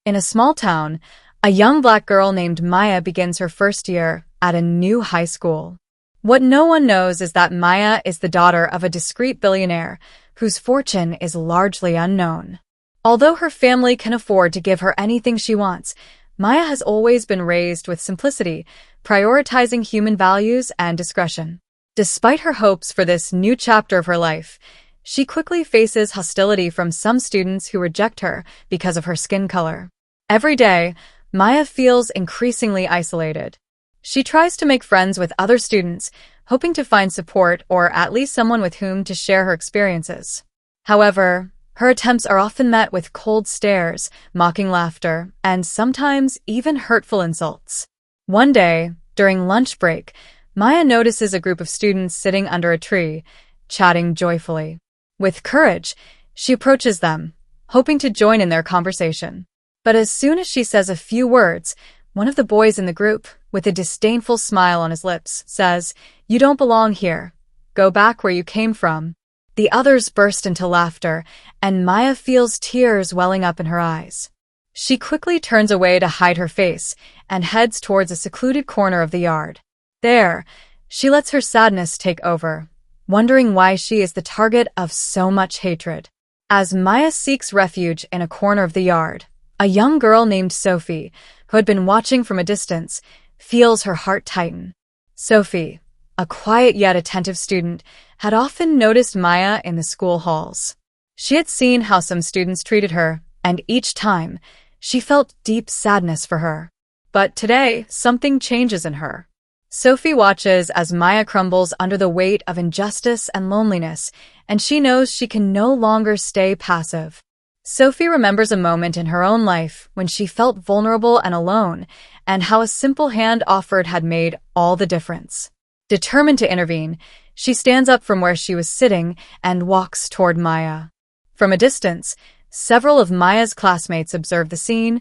In a small town, a young black girl named Maya begins her first year at a new high school. What no one knows is that Maya is the daughter of a discreet billionaire whose fortune is largely unknown. Although her family can afford to give her anything she wants, Maya has always been raised with simplicity, prioritizing human values and discretion. Despite her hopes for this new chapter of her life, she quickly faces hostility from some students who reject her because of her skin color. Every day, Maya feels increasingly isolated. She tries to make friends with other students, hoping to find support or at least someone with whom to share her experiences. However, her attempts are often met with cold stares, mocking laughter, and sometimes even hurtful insults. One day, during lunch break, Maya notices a group of students sitting under a tree, chatting joyfully. With courage, she approaches them, hoping to join in their conversation. But as soon as she says a few words, one of the boys in the group, with a disdainful smile on his lips, says, "You don't belong here. Go back where you came from." The others burst into laughter, and Maya feels tears welling up in her eyes. She quickly turns away to hide her face and heads towards a secluded corner of the yard. There, she lets her sadness take over, wondering why she is the target of so much hatred. As Maya seeks refuge in a corner of the yard, a young girl named Sophie, who had been watching from a distance, feels her heart tighten. Sophie, a quiet yet attentive student, had often noticed Maya in the school halls. She had seen how some students treated her, and each time, she felt deep sadness for her. But today, something changes in her. Sophie watches as Maya crumbles under the weight of injustice and loneliness, and she knows she can no longer stay passive. Sophie remembers a moment in her own life when she felt vulnerable and alone, and how a simple hand offered had made all the difference. Determined to intervene, she stands up from where she was sitting and walks toward Maya. From a distance, several of Maya's classmates observe the scene,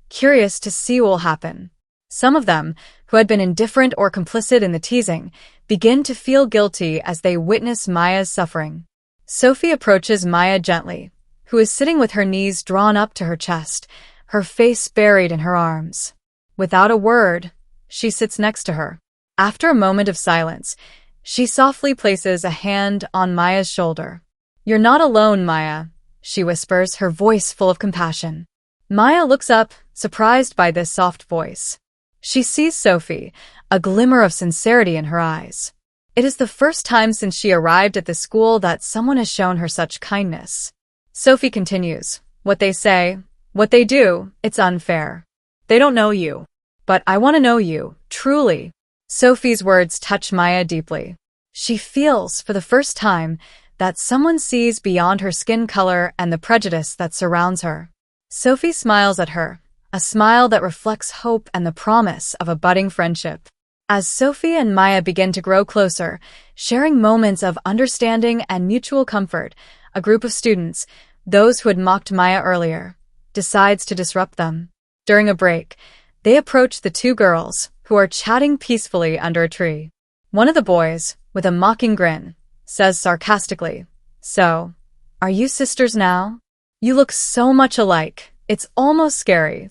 curious to see what will happen. Some of them, who had been indifferent or complicit in the teasing, begin to feel guilty as they witness Maya's suffering. Sophie approaches Maya gently, who is sitting with her knees drawn up to her chest, her face buried in her arms. Without a word, she sits next to her. After a moment of silence, she softly places a hand on Maya's shoulder. "You're not alone, Maya," she whispers, her voice full of compassion. Maya looks up, surprised by this soft voice. She sees Sophie, a glimmer of sincerity in her eyes. It is the first time since she arrived at the school that someone has shown her such kindness. Sophie continues, "What they say, what they do, it's unfair. They don't know you. But I want to know you, truly." Sophie's words touch Maya deeply. She feels, for the first time, that someone sees beyond her skin color and the prejudice that surrounds her. Sophie smiles at her, a smile that reflects hope and the promise of a budding friendship. As Sophie and Maya begin to grow closer, sharing moments of understanding and mutual comfort, a group of students, those who had mocked Maya earlier, decides to disrupt them. During a break, they approach the two girls, who are chatting peacefully under a tree. One of the boys, with a mocking grin, says sarcastically, "So, are you sisters now? You look so much alike, it's almost scary."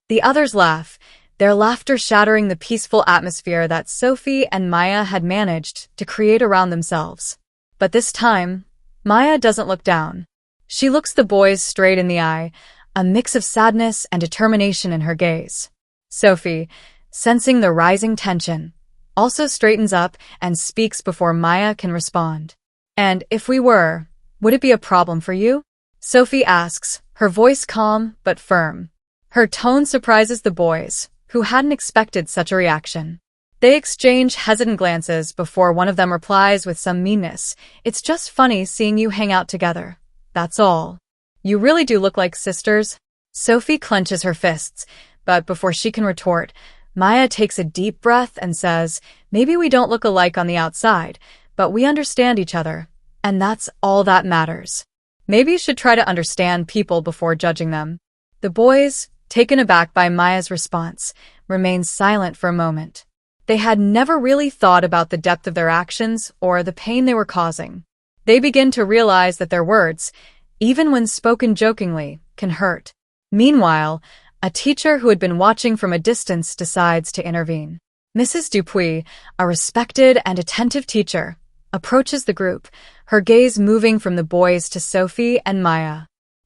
The others laugh, their laughter shattering the peaceful atmosphere that Sophie and Maya had managed to create around themselves. But this time, Maya doesn't look down. She looks the boys straight in the eye, a mix of sadness and determination in her gaze. Sophie, sensing the rising tension, also straightens up and speaks before Maya can respond. "And if we were, would it be a problem for you?" Sophie asks, her voice calm but firm. Her tone surprises the boys, who hadn't expected such a reaction. They exchange hesitant glances before one of them replies with some meanness, "It's just funny seeing you hang out together. That's all. You really do look like sisters." Sophie clenches her fists, but before she can retort, Maya takes a deep breath and says, "Maybe we don't look alike on the outside, but we understand each other, and that's all that matters. Maybe you should try to understand people before judging them." The boys, taken aback by Maya's response, remain silent for a moment. They had never really thought about the depth of their actions or the pain they were causing. They begin to realize that their words, even when spoken jokingly, can hurt. Meanwhile, A teacher who had been watching from a distance decides to intervene. Mrs. Dupuis, a respected and attentive teacher, approaches the group, her gaze moving from the boys to Sophie and Maya.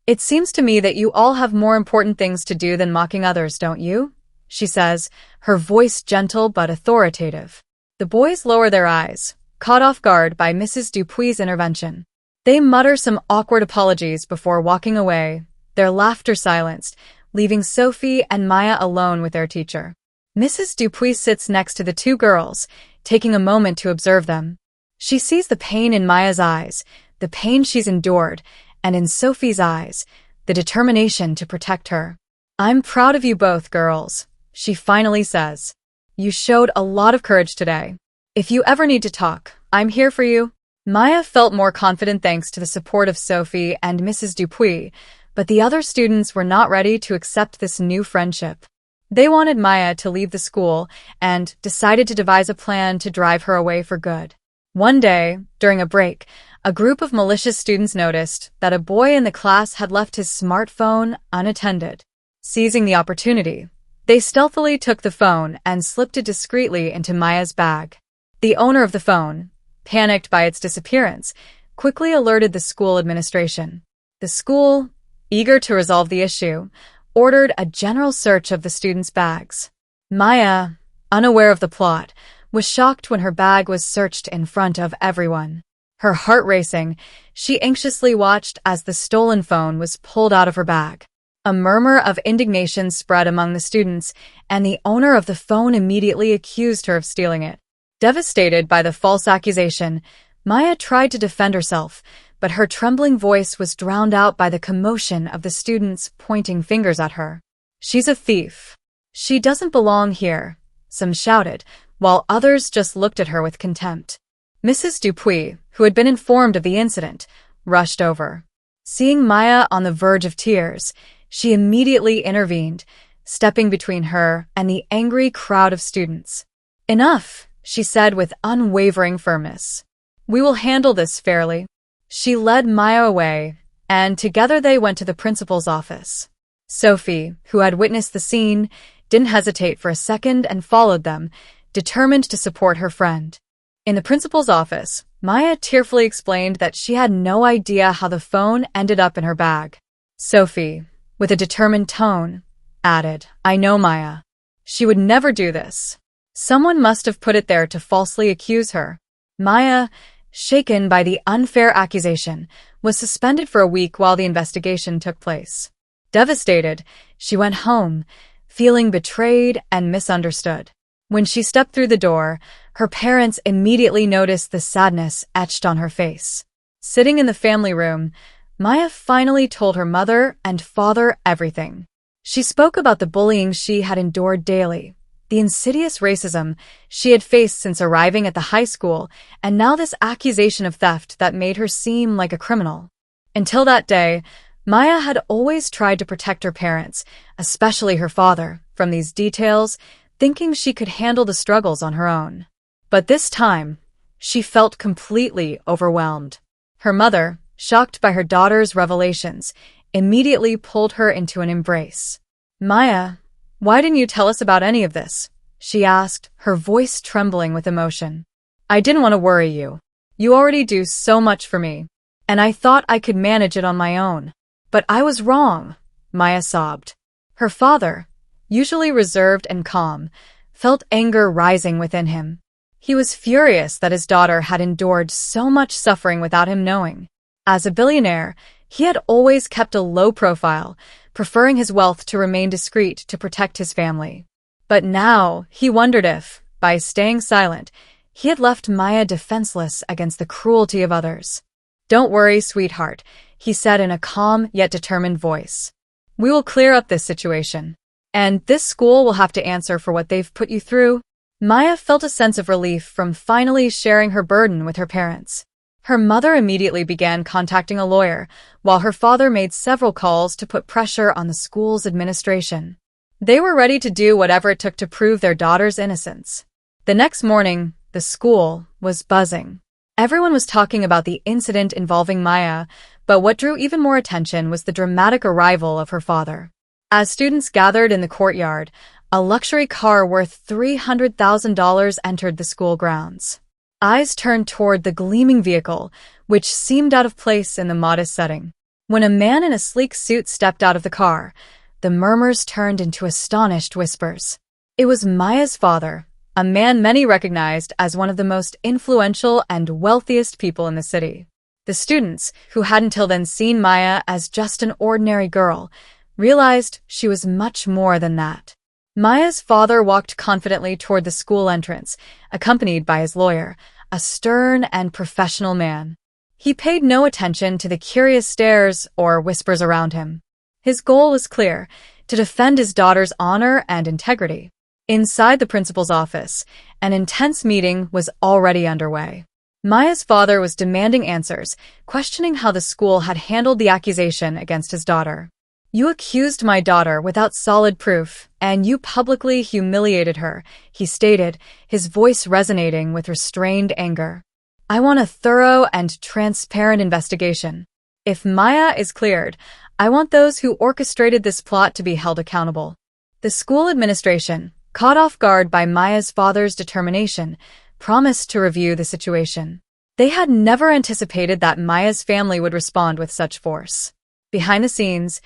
"It seems to me that you all have more important things to do than mocking others, don't you?" she says, her voice gentle but authoritative. The boys lower their eyes, caught off guard by Mrs. Dupuis' intervention. They mutter some awkward apologies before walking away, their laughter silenced, leaving Sophie and Maya alone with their teacher. Mrs. Dupuis sits next to the two girls, taking a moment to observe them. She sees the pain in Maya's eyes, the pain she's endured, and in Sophie's eyes, the determination to protect her. "I'm proud of you both, girls," she finally says. "You showed a lot of courage today. If you ever need to talk, I'm here for you." Maya felt more confident thanks to the support of Sophie and Mrs. Dupuis, but the other students were not ready to accept this new friendship. They wanted Maya to leave the school and decided to devise a plan to drive her away for good. One day, during a break, a group of malicious students noticed that a boy in the class had left his smartphone unattended. Seizing the opportunity, they stealthily took the phone and slipped it discreetly into Maya's bag. The owner of the phone, panicked by its disappearance, quickly alerted the school administration. The school, eager to resolve the issue, ordered a general search of the students' bags. Maya, unaware of the plot, was shocked when her bag was searched in front of everyone. Her heart racing, she anxiously watched as the stolen phone was pulled out of her bag. A murmur of indignation spread among the students, and the owner of the phone immediately accused her of stealing it. Devastated by the false accusation, Maya tried to defend herself, but her trembling voice was drowned out by the commotion of the students pointing fingers at her. "She's a thief. She doesn't belong here," some shouted, while others just looked at her with contempt. Mrs. Dupuis, who had been informed of the incident, rushed over. Seeing Maya on the verge of tears, she immediately intervened, stepping between her and the angry crowd of students. "Enough," she said with unwavering firmness. "We will handle this fairly." She led Maya away, and together they went to the principal's office. Sophie, who had witnessed the scene, didn't hesitate for a second and followed them, determined to support her friend. In the principal's office, Maya tearfully explained that she had no idea how the phone ended up in her bag. Sophie, with a determined tone, added, "I know Maya. She would never do this. Someone must have put it there to falsely accuse her." Maya, shaken by the unfair accusation, was suspended for a week while the investigation took place. Devastated, she went home, feeling betrayed and misunderstood. When she stepped through the door, her parents immediately noticed the sadness etched on her face. Sitting in the family room, Maya finally told her mother and father everything. She spoke about the bullying she had endured daily, the insidious racism she had faced since arriving at the high school, and now this accusation of theft that made her seem like a criminal. Until that day, Maya had always tried to protect her parents, especially her father, from these details, thinking she could handle the struggles on her own. But this time, she felt completely overwhelmed. Her mother, shocked by her daughter's revelations, immediately pulled her into an embrace. "Maya, why didn't you tell us about any of this?" she asked, her voice trembling with emotion. "I didn't want to worry you. You already do so much for me, and I thought I could manage it on my own. But I was wrong," Maya sobbed. Her father, usually reserved and calm, felt anger rising within him. He was furious that his daughter had endured so much suffering without him knowing. As a billionaire, he had always kept a low profile, preferring his wealth to remain discreet to protect his family. But now, he wondered if, by staying silent, he had left Maya defenseless against the cruelty of others. "Don't worry, sweetheart," he said in a calm yet determined voice. "We will clear up this situation. And this school will have to answer for what they've put you through." Maya felt a sense of relief from finally sharing her burden with her parents. Her mother immediately began contacting a lawyer, while her father made several calls to put pressure on the school's administration. They were ready to do whatever it took to prove their daughter's innocence. The next morning, the school was buzzing. Everyone was talking about the incident involving Maya, but what drew even more attention was the dramatic arrival of her father. As students gathered in the courtyard, a luxury car worth $300,000 entered the school grounds. Eyes turned toward the gleaming vehicle, which seemed out of place in the modest setting. When a man in a sleek suit stepped out of the car, the murmurs turned into astonished whispers. It was Maya's father, a man many recognized as one of the most influential and wealthiest people in the city. The students, who had until then seen Maya as just an ordinary girl, realized she was much more than that. Maya's father walked confidently toward the school entrance, accompanied by his lawyer, a stern and professional man. He paid no attention to the curious stares or whispers around him. His goal was clear: to defend his daughter's honor and integrity. Inside the principal's office, an intense meeting was already underway. Maya's father was demanding answers, questioning how the school had handled the accusation against his daughter. "You accused my daughter without solid proof, and you publicly humiliated her," he stated, his voice resonating with restrained anger. "I want a thorough and transparent investigation. If Maya is cleared, I want those who orchestrated this plot to be held accountable." The school administration, caught off guard by Maya's father's determination, promised to review the situation. They had never anticipated that Maya's family would respond with such force. Behind the scenes,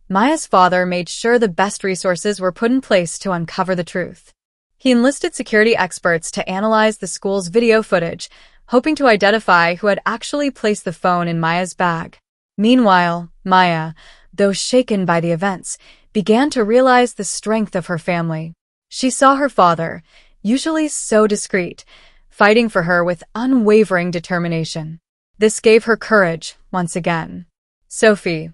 Maya's father made sure the best resources were put in place to uncover the truth. He enlisted security experts to analyze the school's video footage, hoping to identify who had actually placed the phone in Maya's bag. Meanwhile, Maya, though shaken by the events, began to realize the strength of her family. She saw her father, usually so discreet, fighting for her with unwavering determination. This gave her courage once again. Sophie,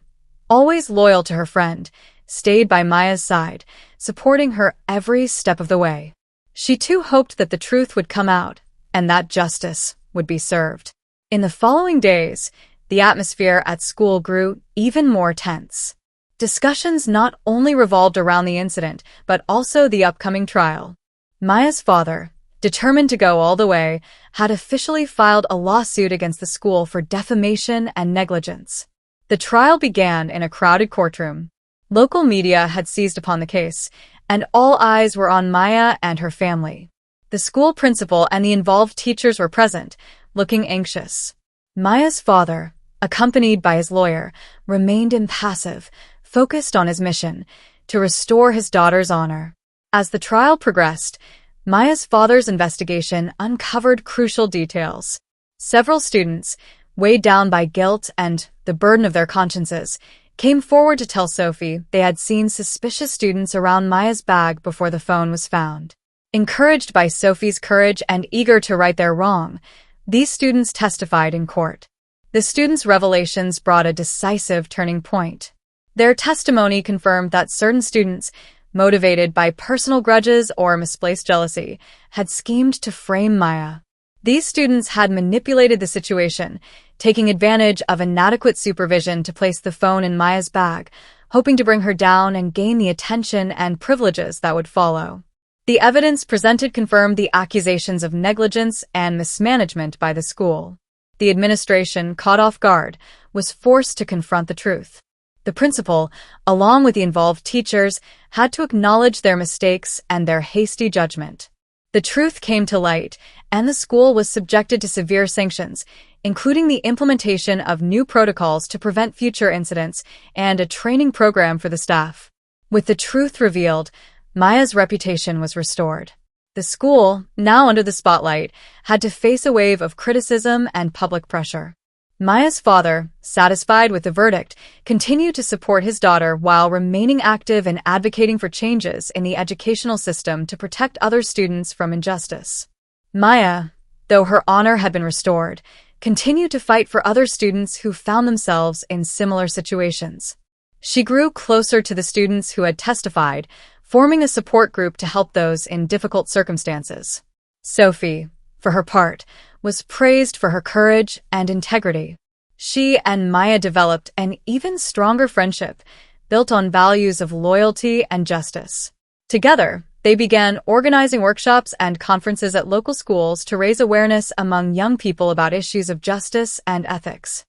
always loyal to her friend, stayed by Maya's side, supporting her every step of the way. She too hoped that the truth would come out and that justice would be served. In the following days, the atmosphere at school grew even more tense. Discussions not only revolved around the incident, but also the upcoming trial. Maya's father, determined to go all the way, had officially filed a lawsuit against the school for defamation and negligence. The trial began in a crowded courtroom. Local media had seized upon the case, and all eyes were on Maya and her family. The school principal and the involved teachers were present, looking anxious. Maya's father, accompanied by his lawyer, remained impassive, focused on his mission to restore his daughter's honor. As the trial progressed, Maya's father's investigation uncovered crucial details. Several students, weighed down by guilt and the burden of their consciences, came forward to tell Sophie they had seen suspicious students around Maya's bag before the phone was found. Encouraged by Sophie's courage and eager to right their wrong, these students testified in court. The students' revelations brought a decisive turning point. Their testimony confirmed that certain students, motivated by personal grudges or misplaced jealousy, had schemed to frame Maya. These students had manipulated the situation, taking advantage of inadequate supervision to place the phone in Maya's bag, hoping to bring her down and gain the attention and privileges that would follow. The evidence presented confirmed the accusations of negligence and mismanagement by the school. The administration, caught off guard, was forced to confront the truth. The principal, along with the involved teachers, had to acknowledge their mistakes and their hasty judgment. The truth came to light, and the school was subjected to severe sanctions, including the implementation of new protocols to prevent future incidents and a training program for the staff. With the truth revealed, Maya's reputation was restored. The school, now under the spotlight, had to face a wave of criticism and public pressure. Maya's father, satisfied with the verdict, continued to support his daughter while remaining active in advocating for changes in the educational system to protect other students from injustice. Maya, though her honor had been restored, continued to fight for other students who found themselves in similar situations. She grew closer to the students who had testified, forming a support group to help those in difficult circumstances. Sophie, for her part, was praised for her courage and integrity. She and Maya developed an even stronger friendship, built on values of loyalty and justice. Together, they began organizing workshops and conferences at local schools to raise awareness among young people about issues of justice and ethics.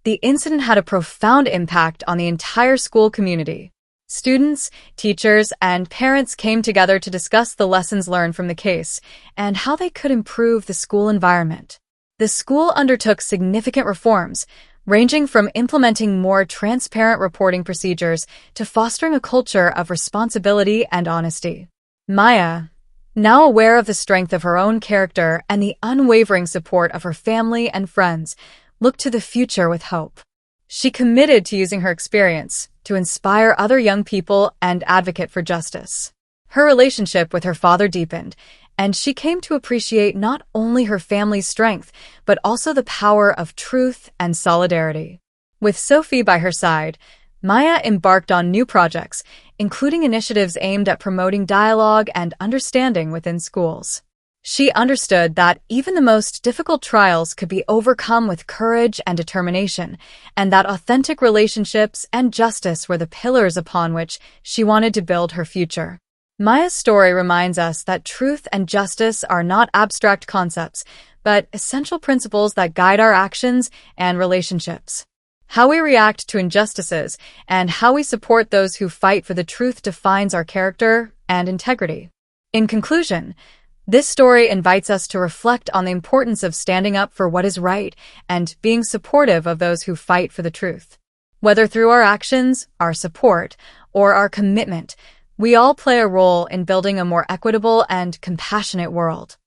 The incident had a profound impact on the entire school community. Students, teachers, and parents came together to discuss the lessons learned from the case and how they could improve the school environment. The school undertook significant reforms, ranging from implementing more transparent reporting procedures to fostering a culture of responsibility and honesty. Maya, now aware of the strength of her own character and the unwavering support of her family and friends, looked to the future with hope. She committed to using her experience to inspire other young people and advocate for justice. Her relationship with her father deepened, and she came to appreciate not only her family's strength, but also the power of truth and solidarity. With Sophie by her side, Maya embarked on new projects, including initiatives aimed at promoting dialogue and understanding within schools. She understood that even the most difficult trials could be overcome with courage and determination, and that authentic relationships and justice were the pillars upon which she wanted to build her future. Maya's story reminds us that truth and justice are not abstract concepts, but essential principles that guide our actions and relationships. How we react to injustices and how we support those who fight for the truth defines our character and integrity. In conclusion, this story invites us to reflect on the importance of standing up for what is right and being supportive of those who fight for the truth. Whether through our actions, our support, or our commitment, we all play a role in building a more equitable and compassionate world.